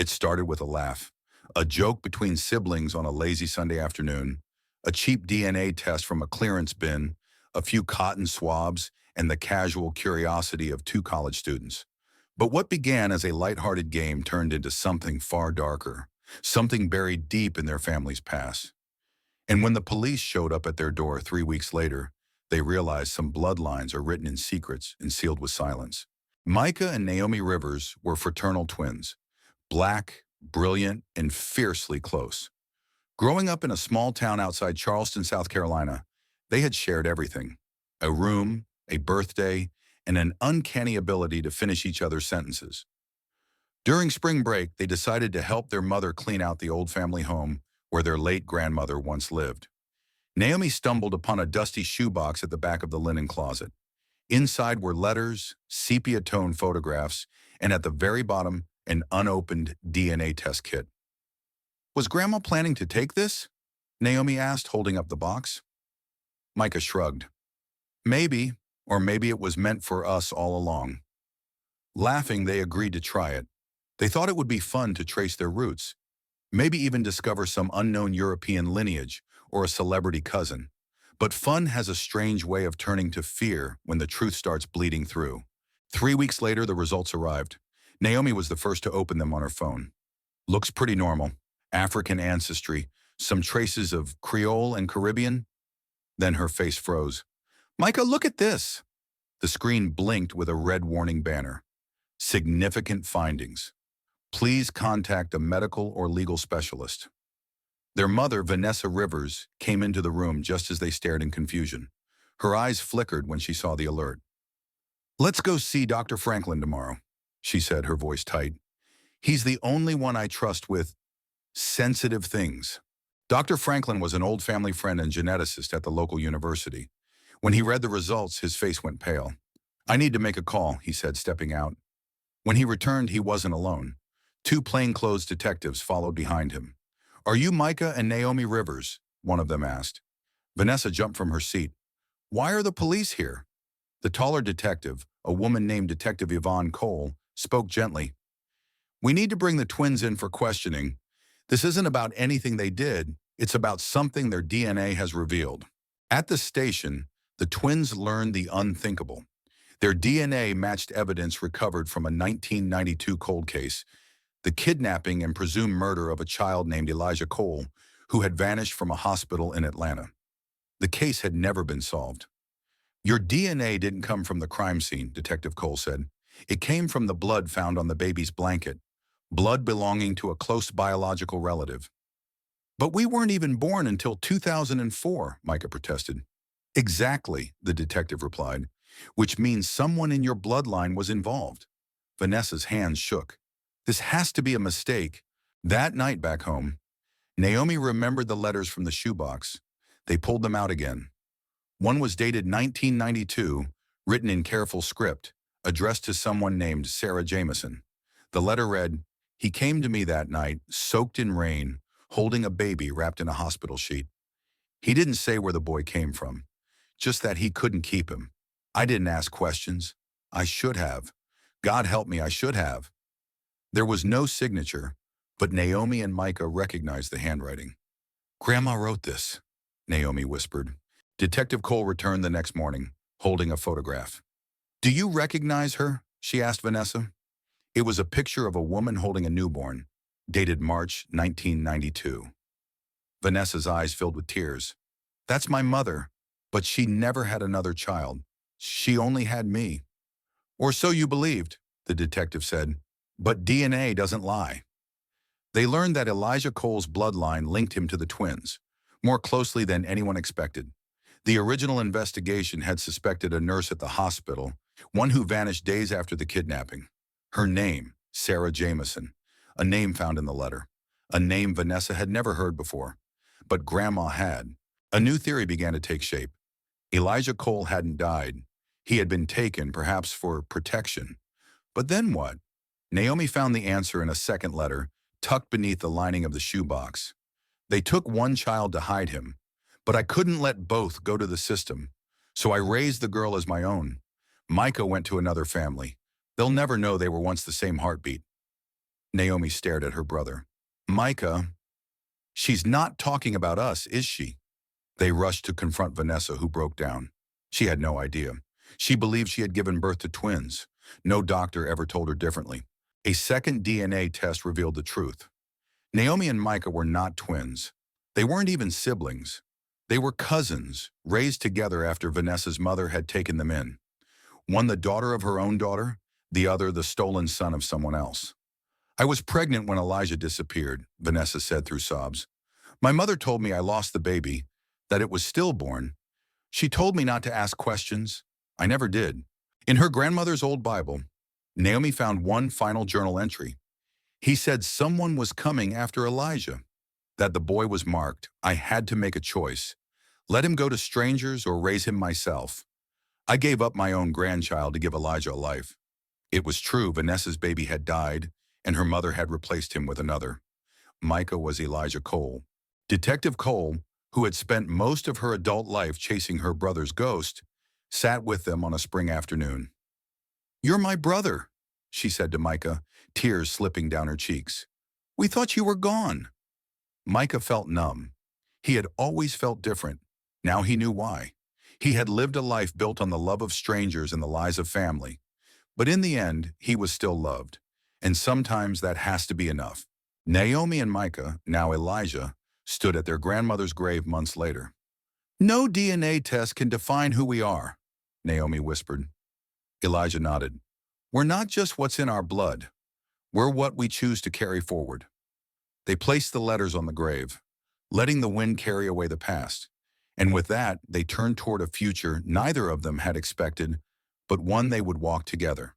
It started with a laugh, a joke between siblings on a lazy Sunday afternoon, a cheap DNA test from a clearance bin, a few cotton swabs, and the casual curiosity of two college students. But what began as a lighthearted game turned into something far darker, something buried deep in their family's past. And when the police showed up at their door 3 weeks later, they realized some bloodlines are written in secrets and sealed with silence. Micah and Naomi Rivers were fraternal twins, black, brilliant, and fiercely close. Growing up in a small town outside Charleston, South Carolina, they had shared everything: a room, a birthday, and an uncanny ability to finish each other's sentences. During spring break, they decided to help their mother clean out the old family home where their late grandmother once lived. Naomi stumbled upon a dusty shoebox at the back of the linen closet. Inside were letters, sepia-tone photographs, and at the very bottom, an unopened DNA test kit. "Was Grandma planning to take this?" Naomi asked, holding up the box. Micah shrugged. "Maybe, or maybe it was meant for us all along." Laughing, they agreed to try it. They thought it would be fun to trace their roots, maybe even discover some unknown European lineage or a celebrity cousin. But fun has a strange way of turning to fear when the truth starts bleeding through. 3 weeks later, the results arrived. Naomi was the first to open them on her phone. "Looks pretty normal. African ancestry, some traces of Creole and Caribbean." Then her face froze. "Micah, look at this." The screen blinked with a red warning banner. "Significant findings. Please contact a medical or legal specialist." Their mother, Vanessa Rivers, came into the room just as they stared in confusion. Her eyes flickered when she saw the alert. "Let's go see Dr. Franklin tomorrow," she said, her voice tight. "He's the only one I trust with sensitive things." Dr. Franklin was an old family friend and geneticist at the local university. When he read the results, his face went pale. "I need to make a call," he said, stepping out. When he returned, he wasn't alone. Two plainclothes detectives followed behind him. "Are you Micah and Naomi Rivers?" one of them asked. Vanessa jumped from her seat. "Why are the police here?" The taller detective, a woman named Detective Yvonne Cole, spoke gently. "We need to bring the twins in for questioning. This isn't about anything they did. It's about something their DNA has revealed." At the station, the twins learned the unthinkable. Their DNA matched evidence recovered from a 1992 cold case, the kidnapping and presumed murder of a child named Elijah Cole, who had vanished from a hospital in Atlanta. The case had never been solved. "Your DNA didn't come from the crime scene," Detective Cole said. "It came from the blood found on the baby's blanket, blood belonging to a close biological relative." "But we weren't even born until 2004, Micah protested. "Exactly," the detective replied, "which means someone in your bloodline was involved." Vanessa's hands shook. "This has to be a mistake." That night back home, Naomi remembered the letters from the shoebox. They pulled them out again. One was dated 1992, written in careful script, addressed to someone named Sarah Jameson. The letter read, "He came to me that night, soaked in rain, holding a baby wrapped in a hospital sheet. He didn't say where the boy came from, just that he couldn't keep him. I didn't ask questions. I should have. God help me, I should have." There was no signature, but Naomi and Micah recognized the handwriting. "Grandma wrote this," Naomi whispered. Detective Cole returned the next morning, holding a photograph. "Do you recognize her?" she asked Vanessa. It was a picture of a woman holding a newborn, dated March 1992. Vanessa's eyes filled with tears. "That's my mother, but she never had another child. She only had me." "Or so you believed," the detective said. "But DNA doesn't lie." They learned that Elijah Cole's bloodline linked him to the twins, more closely than anyone expected. The original investigation had suspected a nurse at the hospital, one who vanished days after the kidnapping. Her name, Sarah Jameson, a name found in the letter, a name Vanessa had never heard before. But Grandma had. A new theory began to take shape. Elijah Cole hadn't died. He had been taken, perhaps for protection. But then what? Naomi found the answer in a second letter, tucked beneath the lining of the shoebox. "They took one child to hide him, but I couldn't let both go to the system, so I raised the girl as my own. Micah went to another family. They'll never know they were once the same heartbeat." Naomi stared at her brother. Micah, she's not talking about us, is she? They rushed to confront Vanessa, who broke down. She had no idea. She believed she had given birth to twins. No doctor ever told her differently. A second DNA test revealed the truth. Naomi and Micah were not twins. They weren't even siblings. They were cousins, raised together after Vanessa's mother had taken them in. One the daughter of her own daughter, the other the stolen son of someone else. I was pregnant when Elijah disappeared, Vanessa said through sobs. My mother told me I lost the baby, that it was stillborn. She told me not to ask questions. I never did. In her grandmother's old Bible, Naomi found one final journal entry. He said someone was coming after Elijah, that the boy was marked. I had to make a choice. Let him go to strangers or raise him myself. I gave up my own grandchild to give Elijah a life. It was true, Vanessa's baby had died, and her mother had replaced him with another. Micah was Elijah Cole. Detective Cole, who had spent most of her adult life chasing her brother's ghost, sat with them on a spring afternoon. You're my brother, she said to Micah, tears slipping down her cheeks. We thought you were gone. Micah felt numb. He had always felt different. Now he knew why. He had lived a life built on the love of strangers and the lies of family. But in the end, he was still loved. And sometimes that has to be enough. Naomi and Micah, now Elijah, stood at their grandmother's grave months later. No DNA test can define who we are, Naomi whispered. Elijah nodded. We're not just what's in our blood. We're what we choose to carry forward. They placed the letters on the grave, letting the wind carry away the past. And with that, they turned toward a future neither of them had expected, but one they would walk together.